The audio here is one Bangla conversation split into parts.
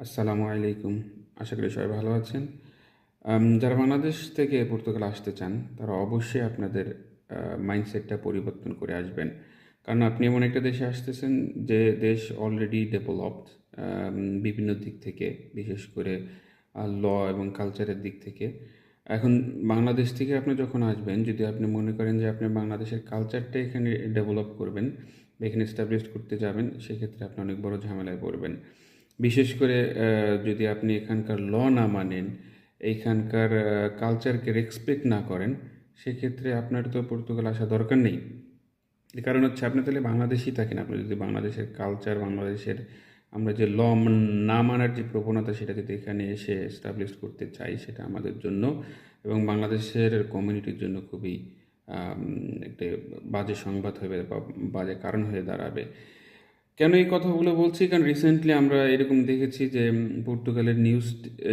আসসালামু আলাইকুম। আশা করি সবাই ভালো আছেন। যারা বাংলাদেশ থেকে পর্তুগাল আসতে চান, তারা অবশ্যই আপনাদের মাইন্ডসেটটা পরিবর্তন করে আসবেন। কারণ আপনি এমন একটা দেশে আসতেছেন যে দেশ অলরেডি ডেভেলপড বিভিন্ন দিক থেকে, বিশেষ করে ল এবং কালচারের দিক থেকে। এখন বাংলাদেশ থেকে আপনি যখন আসবেন, যদি আপনি মনে করেন যে আপনি বাংলাদেশের কালচারটা এখানে ডেভেলপ করবেন বা এখানে এস্টাবলিশ করতে যাবেন, সেক্ষেত্রে আপনি অনেক বড় ঝামেলায় পড়বেন। বিশেষ করে যদি আপনি এখানকার ল না মানেন, এইখানকার কালচারকে রেসপেক্ট না করেন, সেক্ষেত্রে আপনার তো পর্তুগাল আসা দরকার নেই। এর কারণ হচ্ছে আপনি তাহলে বাংলাদেশেই থাকেন। আপনি যদি বাংলাদেশের কালচার, বাংলাদেশের আমরা যে ল না মানার যে প্রবণতা, সেটা যদি এখানে এসে এস্টাবলিশ করতে চাই, সেটা আমাদের জন্য এবং বাংলাদেশের কমিউনিটির জন্য খুবই আম, একটা বাজে সংবাদ হবে বা বাজে কারণ হয়ে দাঁড়াবে। কেন এই কথাগুলো বলছি? কারণ রিসেন্টলি আমরা এরকম দেখেছি যে পর্তুগালের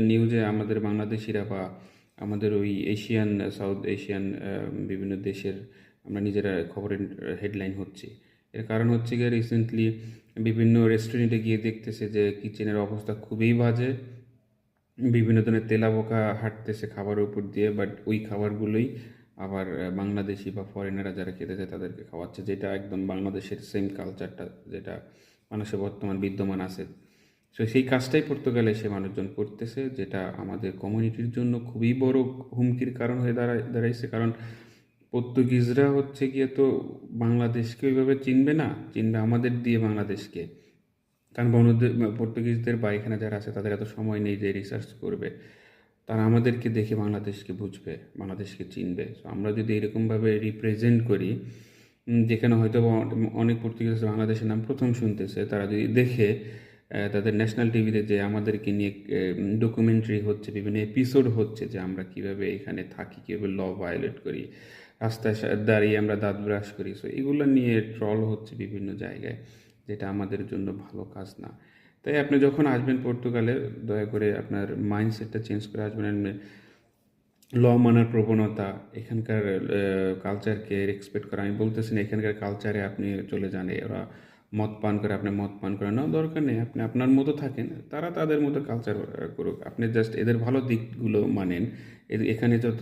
নিউজে আমাদের বাংলাদেশিরা বা আমাদের ওই এশিয়ান, সাউথ এশিয়ান বিভিন্ন দেশের আমরা নিজেরা খবরের হেডলাইন হচ্ছে। এর কারণ হচ্ছে গিয়ে রিসেন্টলি বিভিন্ন রেস্টুরেন্টে গিয়ে দেখতেছে যে কিচেনের অবস্থা খুবই বাজে। বিভিন্ন ধরনের তেলাপোকা হাঁটতেছে খাবারের উপর দিয়ে, বাট ওই খাবারগুলোই আবার বাংলাদেশি বা ফরেনাররা যারা খেতে চায় তাদেরকে খাওয়াচ্ছে, যেটা একদম বাংলাদেশের সেম কালচারটা যেটা মানুষের বর্তমান বিদ্যমান আছে। সো সেই কাজটাই পর্তুগালে এসে মানুষজন করতেছে, যেটা আমাদের কমিউনিটির জন্য খুবই বড় হুমকির কারণ হয়ে দাঁড়াইছে। কারণ পর্তুগিজরা হচ্ছে গিয়ে তো বাংলাদেশকে ওইভাবে চিনবে না, চিনবে আমাদের দিয়ে বাংলাদেশকে। কারণ পর্তুগিজদের বা এখানে যারা আছে তাদের এত সময় নেই যে রিসার্চ করবে। তারা আমাদেরকে দেখে বাংলাদেশকে বুঝবে, বাংলাদেশকে চিনবে। সো আমরা যদি এরকমভাবে রিপ্রেজেন্ট করি, যেখানে হয়তো বা অনেক পর্তুগিজ বাংলাদেশের নাম প্রথম শুনতেছে, তারা যদি দেখে তাদের ন্যাশনাল টিভিতে যে আমাদেরকে নিয়ে ডকুমেন্টারি হচ্ছে, বিভিন্ন এপিসোড হচ্ছে যে আমরা কিভাবে এখানে থাকি, কীভাবে ল ভায়োলেট করি, রাস্তায় দাঁড়িয়ে আমরা দাঁত ব্রাশ করি, সো এগুলো নিয়ে ট্রল হচ্ছে বিভিন্ন জায়গায়, যেটা আমাদের জন্য ভালো কাজ না। তাই আপনি যখন আসবেন পর্তুগালে, দয়া করে আপনার মাইন্ডসেটটা চেঞ্জ করে আসবেন। ল মানার প্রবণতা, এখানকার কালচারকে রেসপেক্ট করা। আমি বলতেছি না এখানকার কালচারে আপনি চলে যান, ওরা মদ পান করে, আপনি মদ পান করেন না, দরকার নেই। আপনি আপনার মতো থাকেন, তারা তাদের মতো কালচার করুক। আপনি জাস্ট এদের ভালো দিকগুলো মানেন। এখানে যত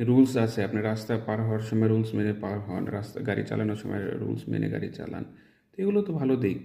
রুলস আছে, আপনি রাস্তা পার হওয়ার সময় রুলস মেনে পার হন, রাস্তা গাড়ি চালানোর সময় রুলস মেনে গাড়ি চালান, তো এগুলো তো ভালো দিক।